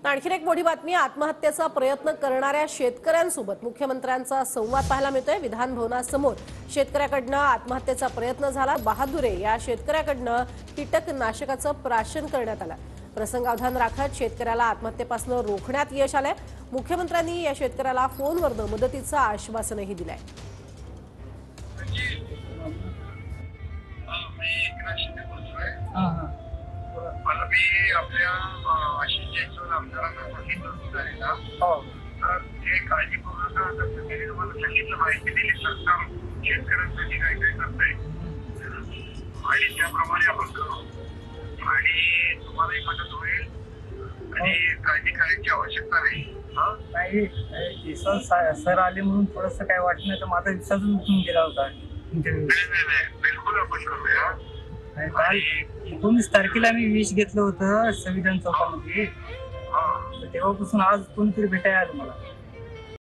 तर आणखीन एक मोठी बातमी, आत्महत्येचा प्रयत्न करणाऱ्या शेतकऱ्यांसोबत मुख्यमंत्र्यांचा संवाद पाहायला मिळतोय। विधान भवनासमोर शेतकऱ्याकडनं आत्महत्येचा प्रयत्न झाला। बहादुरे या शेतकऱ्याकडनं कीटकनाशकाचं प्राशन करण्यात आलं। प्रसंगावधान राखत शेतकऱ्याला आत्महत्येपासून रोखण्यात यश आलंय। मुख्यमंत्र्यांनी या शेतकऱ्याला फोनवरून मदतीचं आश्वासनही दिलंय। मला मी आपल्या आशिषच्या आमदारांना सांगितलं होतं ना, तर ते काळजीपूर्वक त्यांनी तुम्हाला सांगितलं, माहिती दिली सरकार शेतकऱ्यांसाठी काय काय करताय आणि त्याप्रमाणे आपण करू आणि तुम्हालाही मदत होईल आणि काळजी करायची आवश्यकता नाही। नाही, यशवंत सर आले म्हणून थोडंसं काय वाटलं नाही तर माझा विश्वासच उठून गेला होता इंटरव्ह्यू। नाही बिलकुल आपण करूया। काल 19 तारखेला मी विष घेतलं होतं संविधान चौकामध्ये, तेव्हापासून आज कोणीतरी भेटायला आलं मला।